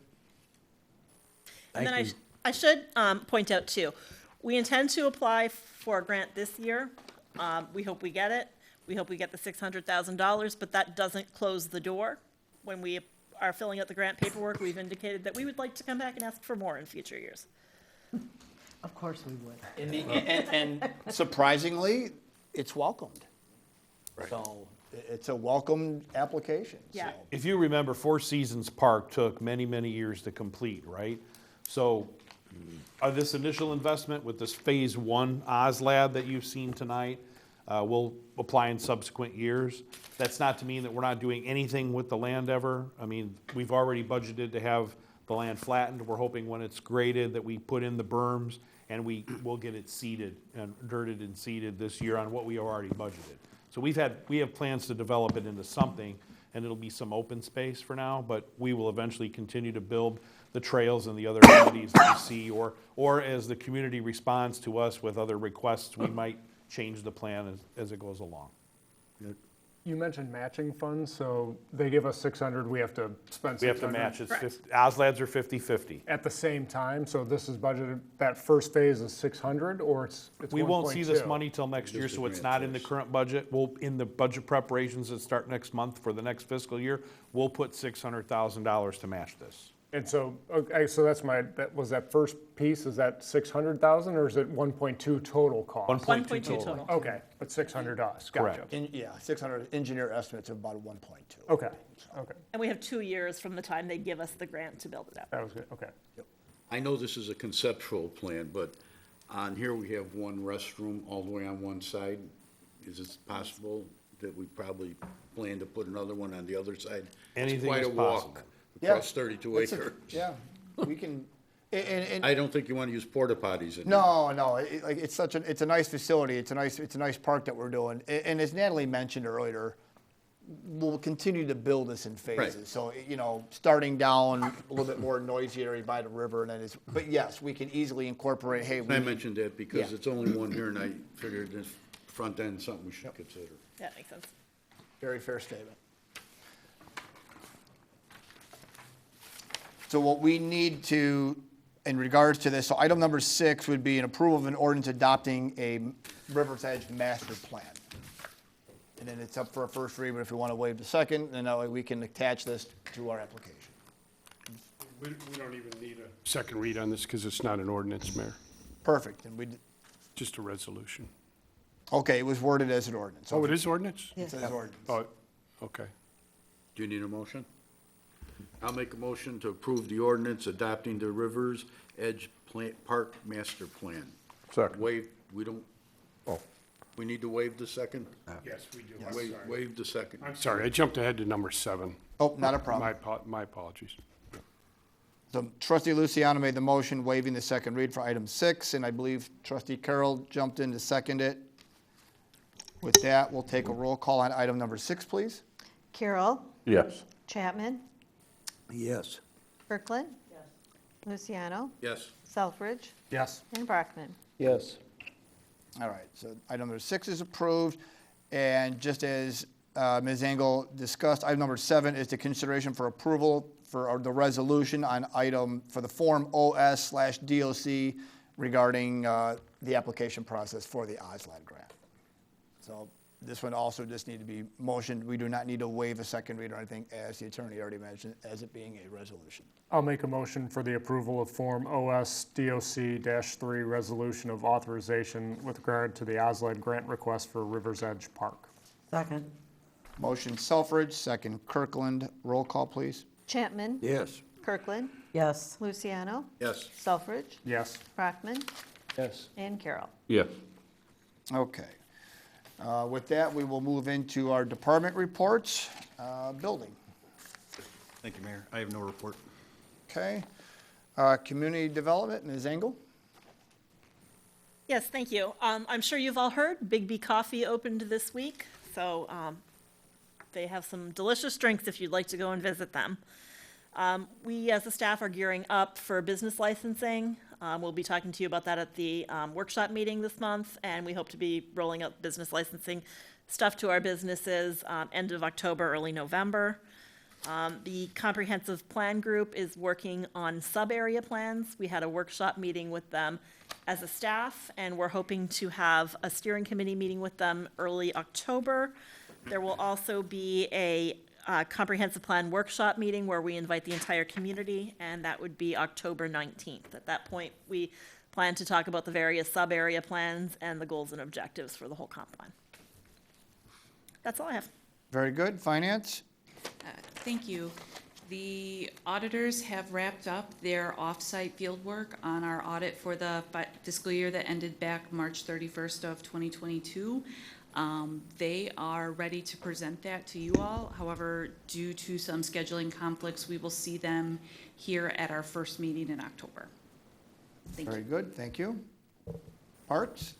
S13: And then
S4: Thank you.
S13: I should point out too, we intend to apply for a grant this year. We hope we get it. We hope we get the $600,000, but that doesn't close the door. When we are filling out the grant paperwork, we've indicated that we would like to come back and ask for more in future years.
S10: Of course we would.
S1: And surprisingly, it's welcomed. So it's a welcomed application.
S13: Yeah.
S1: So.
S14: If you remember, Four Seasons Park took many, many years to complete, right? So this initial investment with this Phase 1 OSLAD that you've seen tonight will apply in subsequent years. That's not to mean that we're not doing anything with the land ever. I mean, we've already budgeted to have the land flattened. We're hoping when it's graded that we put in the berms and we will get it seeded and dirted and seeded this year on what we already budgeted. So we have plans to develop it into something, and it'll be some open space for now, but we will eventually continue to build the trails and the other amenities that we see, or as the community responds to us with other requests, we might change the plan as it goes along.
S15: You mentioned matching funds, so they give us 600, we have to spend 600?
S14: We have to match, it's 50, OSLADs are 50/50.
S15: At the same time, so this is budgeted, that first phase is 600, or it's 1.2?
S14: We won't see this money till next year,
S11: Just the
S14: so it's
S11: grant
S14: not in the
S11: phase.
S14: current budget. We'll, in the budget preparations that start next month for the next fiscal year, we'll put $600,000 to match this.
S15: And so, okay, so that's was that first piece, is that 600,000, or is it 1.2 total cost?
S14: 1.2
S13: 1.2
S14: total.
S13: total.
S15: Okay, but 600 us, gotcha.
S14: Correct.
S1: Yeah, 600 engineer estimates of about 1.2.
S15: Okay, okay,
S13: And we have 2 years from the time they give us the grant to build it out.
S15: that was good, okay.
S11: I know this is a conceptual plan, but on here we have one restroom all the way on one side. Is it possible that we probably plan to put another one on the other side?
S14: Anything
S11: It's quite
S14: is
S11: a walk
S14: possible.
S11: across 32
S1: It's a-
S11: acres.
S1: Yeah, we can, and
S11: I don't think you want to use porta potties in there.
S1: no, it's a nice facility, it's a nice park that we're doing. And as Natalie mentioned earlier, we'll continue to build this in phases.
S11: Right.
S1: So, starting down a little bit more noisy area by the river, and then but yes, we can easily incorporate, hey,
S11: I mentioned that because
S1: Yeah.
S11: it's only one here, and I figured this front end is something we should consider.
S13: That makes sense.
S1: Very fair statement. So what we need to, in regards to this, so item number 6 would be an approval of an ordinance adopting a River's Edge master plan. And then it's up for a first read, but if we want to waive the second, then that way we can attach this to our application.
S2: We don't even need a second read on this because it's not an ordinance, Mayor,
S1: Perfect, and we,
S2: just a resolution.
S1: okay, it was worded as an ordinance.
S2: Oh, it is ordinance?
S1: It says ordinance.
S2: Oh, okay.
S11: Do you need a motion? I'll make a motion to approve the ordinance adopting the Rivers Edge Park Master Plan.
S14: Second.
S11: Waive, we don't, we need to waive the second?
S2: Yes, we do.
S11: Waive the second.
S2: I'm sorry, I jumped ahead to number 7.
S1: Oh, not a problem.
S2: My apologies.
S1: So trustee Luciano made the motion waiving the second read for item 6, and I believe trustee Carroll jumped in to second it. With that, we'll take a roll call on item number 6, please.
S3: Carroll,
S14: Yes.
S3: Chapman,
S4: Yes.
S3: Kirkland. Luciano,
S11: Yes.
S3: Selfridge,
S15: Yes.
S3: and Brockman.
S6: Yes.
S1: All right, so item number 6 is approved, and just as Ms. Engel discussed, item number 7 is the consideration for approval for the resolution on item, for the Form OS/DOC regarding the application process for the OSLAD grant. So this one also just need to be motioned. We do not need to waive a second read or anything, as the attorney already mentioned, as it being a resolution.
S15: I'll make a motion for the approval of Form OS-DOC-3 Resolution of Authorization with regard to the OSLAD grant request for River's Edge Park.
S10: Second.
S1: Motion Selfridge, second Kirkland. Roll call, please.
S3: Chapman?
S4: Yes.
S3: Kirkland?
S10: Yes.
S3: Luciano?
S11: Yes.
S3: Selfridge?
S15: Yes.
S3: Brockman?
S6: Yes.
S3: And Carroll.
S11: Yes.
S1: Okay. With that, we will move into our department reports. Building,
S12: Thank you, Mayor. I have no report.
S1: okay. Community development, Ms. Engel?
S13: Yes, thank you. I'm sure you've all heard, Big B Coffee opened this week, so they have some delicious drinks if you'd like to go and visit them. We, as a staff, are gearing up for business licensing. We'll be talking to you about that at the workshop meeting this month, and we hope to be rolling out business licensing stuff to our businesses end of October, early November. The comprehensive plan group is working on sub-area plans. We had a workshop meeting with them as a staff, and we're hoping to have a steering committee meeting with them early October. There will also be a comprehensive plan workshop meeting where we invite the entire community, and that would be October 19th. At that point, we plan to talk about the various sub-area plans and the goals and objectives for the whole comp plan. That's all I have.
S1: Very good. Finance?
S9: Thank you. The auditors have wrapped up their off-site fieldwork on our audit for the fiscal year that ended back March 31st of 2022. They are ready to present that to you all. However, due to some scheduling conflicts, we will see them here at our first meeting in October. Thank you.
S1: Very good, thank you. Parks?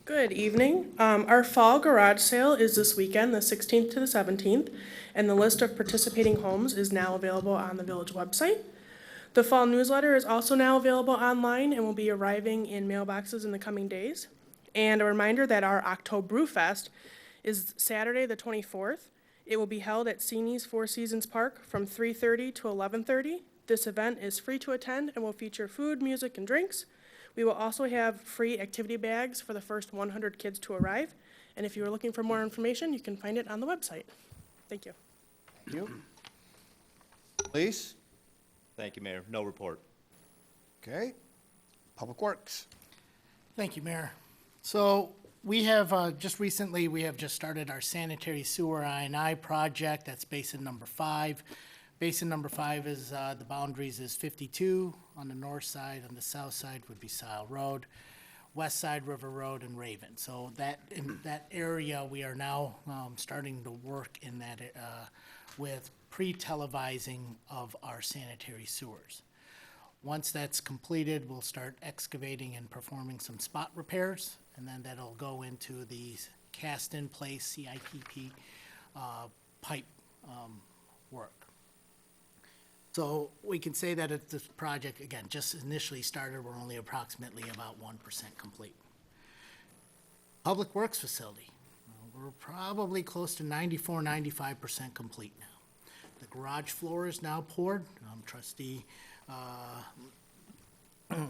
S16: Good evening. Our fall garage sale is this weekend, the 16th to the 17th, and the list of participating homes is now available on the village website. The fall newsletter is also now available online and will be arriving in mailboxes in the coming days. And a reminder that our October Brew Fest is Saturday, the 24th. It will be held at Seeney's Four Seasons Park from 3:30 to 11:30. This event is free to attend and will feature food, music, and drinks. We will also have free activity bags for the first 100 kids to arrive. And if you are looking for more information, you can find it on the website. Thank you.
S1: Thank you. Lease?
S17: Thank you, Mayor. No report.
S1: Okay. Public Works?
S5: Thank you, Mayor. So we have, just recently, we have just started our sanitary sewer I&I project. That's basin number 5. Basin number 5 is, the boundaries is 52 on the north side. On the south side would be Sile Road, west side River Road, and Raven. So that, in that area, we are now starting to work in that, with pre-televising of our sanitary sewers. Once that's completed, we'll start excavating and performing some spot repairs, and then that'll go into the cast-in-place CIPP pipe work. So we can say that if this project, again, just initially started, we're only approximately about 1% complete. Public Works facility, we're probably close to 94, 95% complete now. The garage floor is now poured. Trustee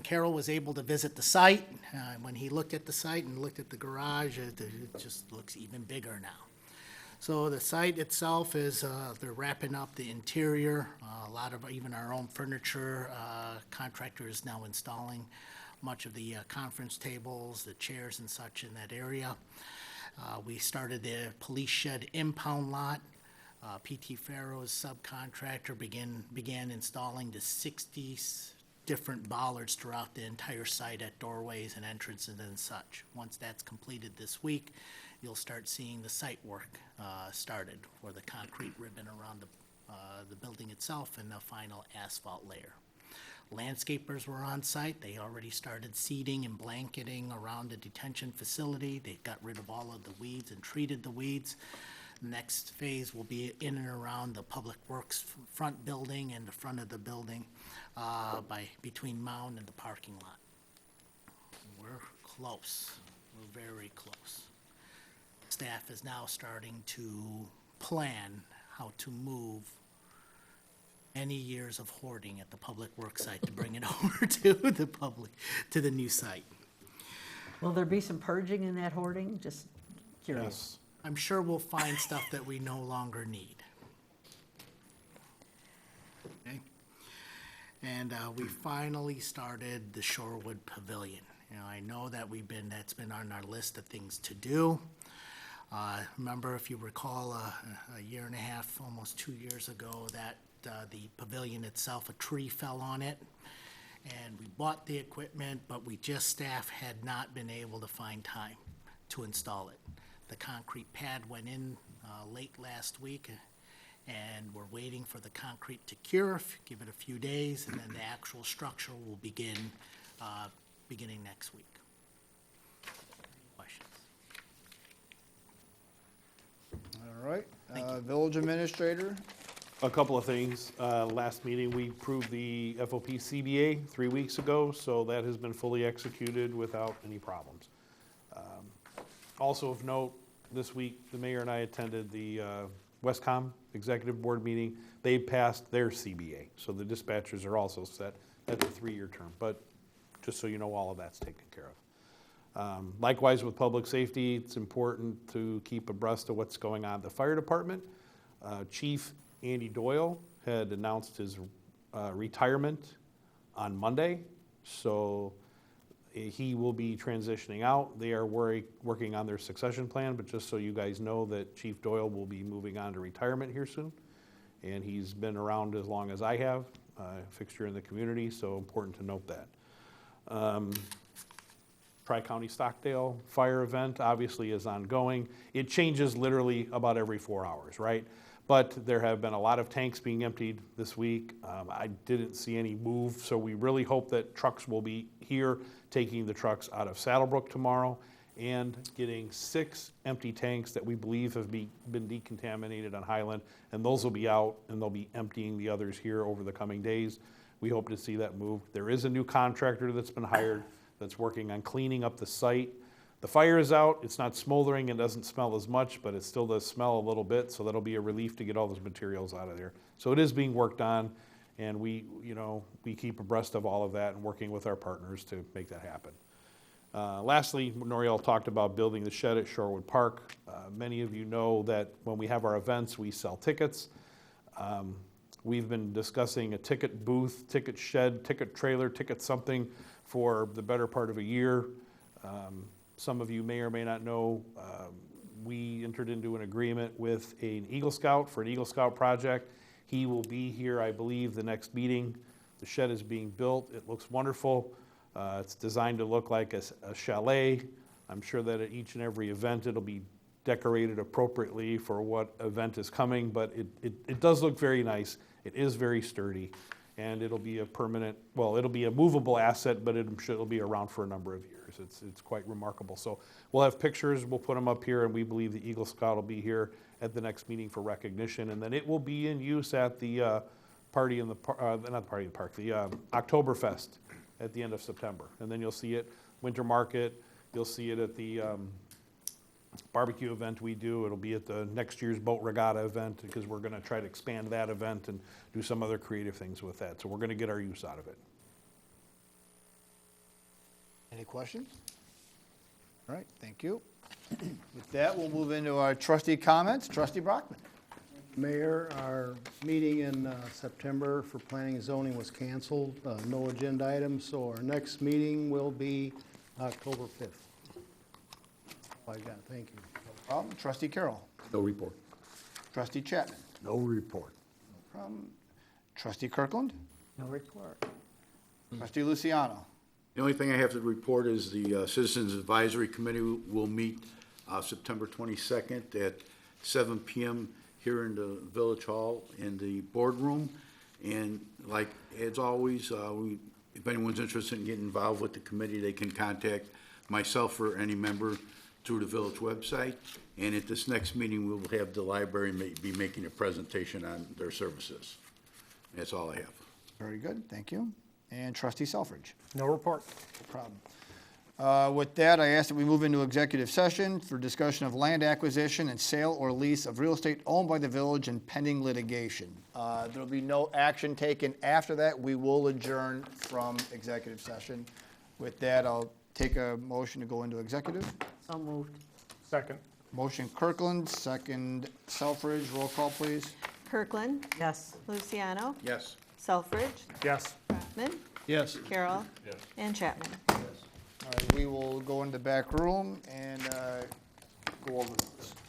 S5: Carroll was able to visit the site. When he looked at the site and looked at the garage, it just looks even bigger now. So the site itself is, they're wrapping up the interior. A lot of even our own furniture contractor is now installing much of the conference tables, the chairs and such in that area. We started the police shed impound lot. PT Farrow's subcontractor began installing the 60 different bollards throughout the entire site at doorways and entrances and such. Once that's completed this week, you'll start seeing the site work started for the concrete ribbon around the building itself and the final asphalt layer. Landscapers were on site. They already started seeding and blanketing around the detention facility. They got rid of all of the weeds and treated the weeds. Next phase will be in and around the Public Works front building and the front of the building between Mound and the parking lot. We're close. We're very close. Staff is now starting to plan how to move any years of hoarding at the Public Works site to bring it over to the public, to the new site.
S10: Will there be some purging in that hoarding? Just curious.
S5: I'm sure we'll find stuff that we no longer need. Okay? And we finally started the Shorewood Pavilion. You know, I know that that's been on our list of things to do. Remember, if you recall, a year and a half, almost 2 years ago, that the pavilion itself, a tree fell on it. And we bought the equipment, but staff had not been able to find time to install it. The concrete pad went in late last week, and we're waiting for the concrete to cure, give it a few days, and then the actual structure will begin beginning next week. Questions?
S1: All right, Village Administrator,
S14: A couple of things. Last meeting, we approved the FOP CBA 3 weeks ago, so that has been fully executed without any problems. Also of note, this week, the mayor and I attended the Westcom Executive Board meeting. They passed their CBA, so the dispatchers are also set. That's a 3-year term, but just so you know, all of that's taken care of. Likewise, with public safety, it's important to keep abreast of what's going on at the fire department. Chief Andy Doyle had announced his retirement on Monday, so he will be transitioning out. They are working on their succession plan, but just so you guys know that Chief Doyle will be moving on to retirement here soon. And he's been around as long as I have, fixture in the community, so important to note that. Tri-County Stockdale Fire event obviously is ongoing. It changes literally about every 4 hours, right? But there have been a lot of tanks being emptied this week. I didn't see any move, so we really hope that trucks will be here taking the trucks out of Saddlebrook tomorrow and getting 6 empty tanks that we believe have been decontaminated on Highland, and those will be out, and they'll be emptying the others here over the coming days. We hope to see that moved. There is a new contractor that's been hired that's working on cleaning up the site. The fire is out, it's not smoldering and doesn't smell as much, but it still does smell a little bit, so that'll be a relief to get all those materials out of there. So it is being worked on, and we keep abreast of all of that and working with our partners to make that happen. Lastly, Noriel talked about building the shed at Shorewood Park. Many of you know that when we have our events, we sell tickets. We've been discussing a ticket booth, ticket shed, ticket trailer, ticket something for the better part of a year. Some of you may or may not know, we entered into an agreement with an Eagle Scout for an Eagle Scout project. He will be here, I believe, the next meeting. The shed is being built. It looks wonderful. It's designed to look like a chalet. I'm sure that at each and every event, it'll be decorated appropriately for what event is coming, but it does look very nice. It is very sturdy, and it'll be a permanent, well, it'll be a movable asset, but I'm sure it'll be around for a number of years. It's quite remarkable. So we'll have pictures, we'll put them up here, and we believe the Eagle Scout will be here at the next meeting for recognition, and then it will be in use at the party in the, not the party in the park, the Oktoberfest at the end of September. And then you'll see it, Winter Market, you'll see it at the barbecue event we do. It'll be at the next year's boat regatta event, because we're gonna try to expand that event and do some other creative things with that. So we're gonna get our use out of it.
S1: any questions? All right, thank you. With that, we'll move into our trustee comments. Trustee Brockman.
S6: Mayor, our meeting in September for planning and zoning was canceled. No agenda items, so our next meeting will be October 5th. All I got, thank you.
S1: No problem. Trustee Carroll.
S11: No report.
S1: Trustee Chapman.
S4: No report.
S1: No problem. Trustee Kirkland.
S10: No report.
S1: Trustee Luciano.
S11: The only thing I have to report is the Citizens Advisory Committee will meet September 22nd at 7 p.m. here in the Village Hall in the boardroom. And like, as always, if anyone's interested in getting involved with the committee, they can contact myself or any member through the village website. And at this next meeting, we will have the library be making a presentation on their services. That's all I have.
S1: Very good, thank you. And Trustee Selfridge.
S15: No report.
S1: No problem. With that, I ask that we move into executive session for discussion of land acquisition and sale or lease of real estate owned by the village and pending litigation. There'll be no action taken after that. We will adjourn from executive session. With that, I'll take a motion to go into executive.
S10: So moved.
S15: Second.
S1: Motion Kirkland, second Selfridge. Roll call, please.
S3: Kirkland.
S10: Yes.
S3: Luciano.
S11: Yes.
S3: Selfridge.
S15: Yes.
S3: Brockman.
S6: Yes.
S3: Carroll. And Chapman.
S1: All right, we will go into the back room and
S15: go over those.